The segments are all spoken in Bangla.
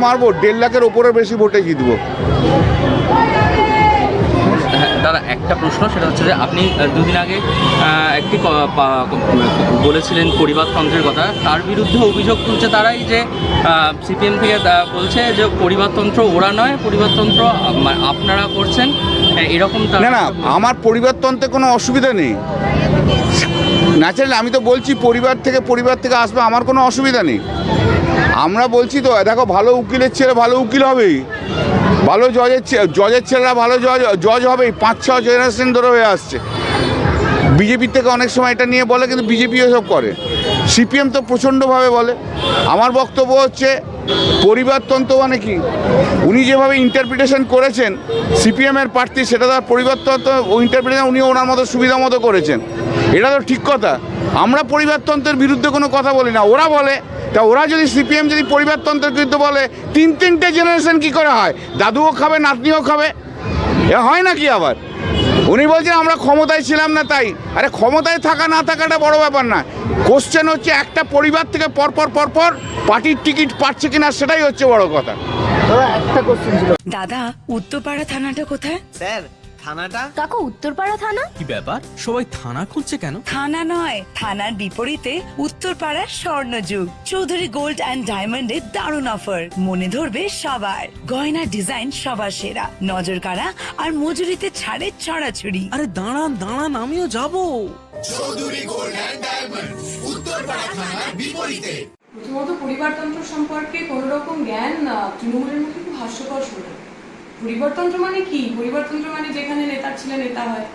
মারবো, 1.5 লাখের ওপরে বেশি ভোটে জিতবো। দাদা একটা প্রশ্ন, সেটা হচ্ছে যে আপনি দুদিন আগে একটি বলেছিলেন পরিবারতন্ত্রের কথা, তার বিরুদ্ধে অভিযোগ তুলছে তারাই যে সিপিএম থেকে বলছে যে পরিবারতন্ত্র ওরা নয়, পরিবারতন্ত্র আপনারা করছেন, এরকম। না না, আমার পরিবারতন্ত্রে কোনো অসুবিধা নেই। ন্যাচারালি আমি তো বলছি পরিবার থেকে আসবে, আমার কোনো অসুবিধা নেই। আমরা বলছি তো, দেখো ভালো উকিলের ছেলে ভালো উকিল হবেই, ভালো জজের ছেলেরা ভালো জজ হবেই, 5-6 জেনারেশন ধরে হয়ে আসছে। বিজেপির থেকে অনেক সময় এটা নিয়ে বলে, কিন্তু বিজেপি এসব করে। সিপিএম তো প্রচণ্ডভাবে বলে। আমার বক্তব্য হচ্ছে পরিবারতন্ত্র মানে কি, উনি যেভাবে ইন্টারপ্রিটেশন করেছেন সিপিএমের প্রার্থী, সেটা তার পরিবারতন্ত্র ইন্টারপ্রিটেশন উনি ওনার মতো সুবিধা মতো করেছেন, এটা তো ঠিক কথা। আমরা পরিবারতন্ত্রের বিরুদ্ধে কোনো কথা বলি না, ওরা বলে। তা ওরা যদি সিপিএম যদি পরিবারতন্ত্রের বিরুদ্ধে বলে, 3-3টে জেনারেশন কি করে হয়? দাদুও খাবে, নাতনিও খাবে, এ হয় নাকি? আবার উনি বলছেন আমরা ক্ষমতায় ছিলাম না তাই। আরে ক্ষমতায় থাকা না থাকাটা বড় ব্যাপার না, কোশ্চেন হচ্ছে একটা পরিবার থেকে পরপর পার্টির টিকিট পাচ্ছে কিনা, সেটাই হচ্ছে বড় কথা। দাদা, উত্তরপাড়া থানাটা কোথায়? স্যার থানাটা? কাকু উত্তরপাড়া থানা? কি ব্যাপার, সবাই থানা খুঁজছে কেন? থানা নয়, থানার বিপরীতে উত্তরপাড়ার স্বর্ণযুগ চৌধুরী গোল্ড অ্যান্ড ডায়মন্ডের দারুণ অফার, মনে ধরবে সবার। গয়না ডিজাইন সবার সেরা, নজর কাড়া আর মজুরিতে ছাড়ে ছড়াছড়ি। আরে দাঁড়ান আমিও যাব। Chowdhury gold and diamond, Uttarpara থানার বিপরীতে। প্রথমত পরিবারতন্ত্র সম্পর্কে কোনো রকম জ্ঞান তৃণমূলের মধ্যে খুব হাস্যকর শোনা। পরিবারতন্ত্র মানে কি? পরিবারতন্ত্র মানে যেখানে নেতার ছেলে নেতা হয়,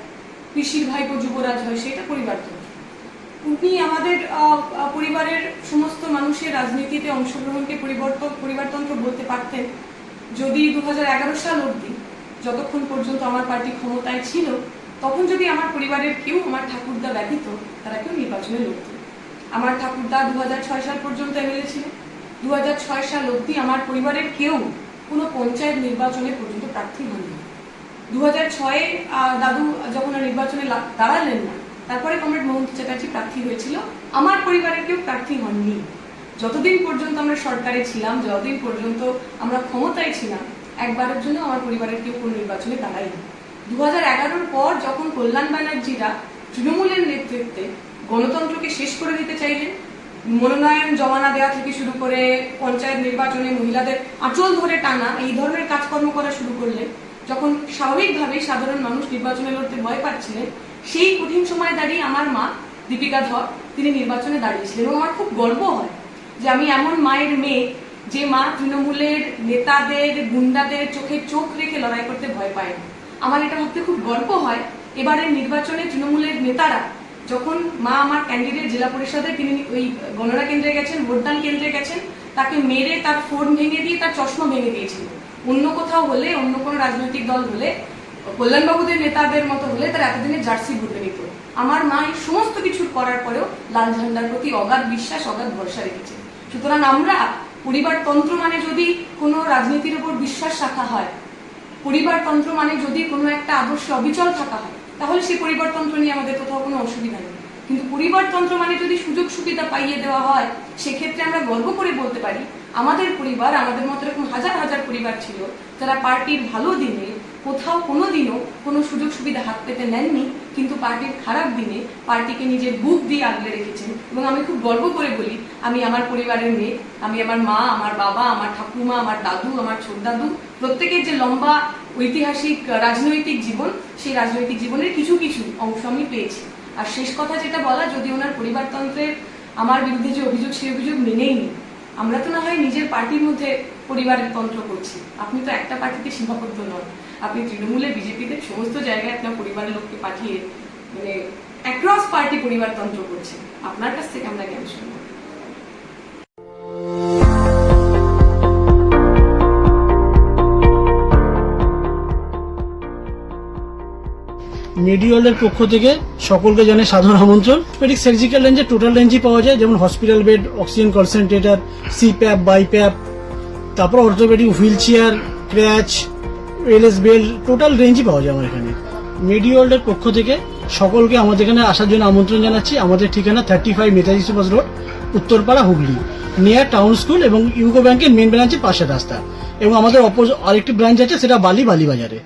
পিসির ভাইপো যুবরাজ হয়, সেটা পরিবারতন্ত্র। উনি আমাদের পরিবারের সমস্ত মানুষের রাজনীতিতে অংশগ্রহণকে পরিবারতন্ত্র বলতে পারতেন যদি 2011 সাল অবধি, যতক্ষণ পর্যন্ত আমার পার্টি ক্ষমতায় ছিল, তখন যদি আমার পরিবারের কেউ, আমার ঠাকুরদা ব্যতীত, তারা কেউ নির্বাচনে লড়ত। আমার ঠাকুরদা 2006 সাল পর্যন্ত এমএলএ ছিল। 2006 সাল অবধি আমার পরিবারের কেউ কোনো পঞ্চায়েত নির্বাচনে পর্যন্ত প্রার্থী হননি। 2006-এ দাদু যখন নির্বাচনে দাঁড়ালেন না, তারপরে কমরেড মমতা চ্যাটার্জি প্রার্থী হয়েছিল, আমার পরিবারের কেউ প্রার্থী হননি। যতদিন পর্যন্ত আমরা সরকারে ছিলাম, যতদিন পর্যন্ত আমরা ক্ষমতায় ছিলাম, একবারের জন্য আমার পরিবারের কেউ কোনো নির্বাচনে দাঁড়ায়নি। 2011-র পর যখন কল্যাণ ব্যানার্জিরা তৃণমূলের নেতৃত্বে গণতন্ত্রকে শেষ করে দিতে চাইলেন, মনোনয়ন জমা না দেওয়া থেকে শুরু করে পঞ্চায়েত নির্বাচনে মহিলাদের আঁচল ধরে টানা, এই ধরনের কাজকর্ম করা শুরু করলেন, যখন স্বাভাবিকভাবেই সাধারণ মানুষ নির্বাচনে লড়তে ভয় পাচ্ছিলেন, সেই কঠিন সময় দাঁড়িয়ে আমার মা দীপিকা ধর তিনি নির্বাচনে দাঁড়িয়েছিলেন। এবং আমার খুব গর্ব হয় যে আমি এমন মায়ের মেয়ে, যে মা তৃণমূলের নেতাদের, গুন্ডাদের চোখে চোখ রেখে লড়াই করতে ভয় পায় না। আমার এটা ভাবতে খুব গর্ব হয়। এবারের নির্বাচনে তৃণমূলের নেতারা যখন মা আমার ক্যান্ডিডেট জেলা পরিষদে, তিনি ওই গণনা কেন্দ্রে গেছেন, ভোটদান কেন্দ্রে গেছেন, তাকে মেরে তার ফোন ভেঙে দিয়ে তার চশমা ভেঙে দিয়েছিল। অন্য কোথাও হলে, অন্য কোনো রাজনৈতিক দল হলে, কল্যাণবাবুদের নেতাদের মতো হলে, তার এতদিনের জার্সি ঘুরতে নিত। আমার মা এই সমস্ত কিছু করার পরেও লাল ঝান্ডার প্রতি অগাধ বিশ্বাস, অগাধ ভরসা রেখেছে। সুতরাং আমরা পরিবারতন্ত্র মানে যদি কোনো রাজনীতির উপর বিশ্বাস রাখা হয়, পরিবারতন্ত্র মানে যদি কোনো একটা আদর্শে অবিচল থাকা হয়, তাহলে সেই পরিবারতন্ত্র নিয়ে আমাদের কোথাও কোনো অসুবিধা নেই। কিন্তু পরিবারতন্ত্র মানে যদি সুযোগ সুবিধা পাইয়ে দেওয়া হয়, সেক্ষেত্রে আমরা গর্ব করে বলতে পারি আমাদের পরিবার, আমাদের মতো এরকম হাজার হাজার পরিবার ছিল যারা পার্টির ভালো দিনে কোথাও কোনো দিনও কোনো সুযোগ সুবিধা হাত পেতে নেননি, কিন্তু পার্টির খারাপ দিনে পার্টিকে নিজের বুক দিয়ে আগলে রেখেছেন। এবং আমি খুব গর্ব করে বলি, আমি আমার পরিবারের মেয়ে, আমি আমার মা, আমার বাবা, আমার ঠাকুমা, আমার দাদু, আমার ছোটদাদু, প্রত্যেকের যে লম্বা ঐতিহাসিক রাজনৈতিক জীবন, সেই রাজনৈতিক জীবনের কিছু কিছু অংশ আমি পেয়েছি। আর শেষ কথা যেটা বলা, যদি ওনার পরিবারতন্ত্রের আমার বিরুদ্ধে যে অভিযোগ, সেই অভিযোগ মেনেই নি। আমরা তো না হয় নিজের পার্টির মধ্যে পরিবারের তন্ত্র করছি, আপনি তো একটা পার্টিতে সীমাবদ্ধ নন। আপনি তৃণমূলে, বিজেপিতে সমস্ত জায়গায় আপনার পরিবারের লোককে পাঠিয়ে মানে অ্যাক্রস পার্টি পরিবারতন্ত্র করছেন। আপনার কাছ থেকে আমরা জ্ঞান শুনব। মেডিওয়ালের পক্ষ থেকে সকলকে জানাই সাধারণ আমন্ত্রণ। মেডিক সার্জিক্যাল রেঞ্জে টোটাল রেঞ্জই পাওয়া যায়, যেমন hospital bed, oxygen concentrator, CPAP, BiPAP, তারপর orthopaedic wheelchair, crutch, LS belt, total রেঞ্জই পাওয়া যায় আমার এখানে। মেডিওয়ালের পক্ষ থেকে সকলকে আমাদের এখানে আসার জন্য আমন্ত্রণ জানাচ্ছি। আমাদের ঠিকানা 35 Netaji Subhash road, Uttarpara, Hooghly, near town school এবং ইউকো ব্যাংকের মেন ব্রাঞ্চের পাশের রাস্তা। এবং আমাদের আরেকটি ব্রাঞ্চ আছে, সেটা বালিবাজারে।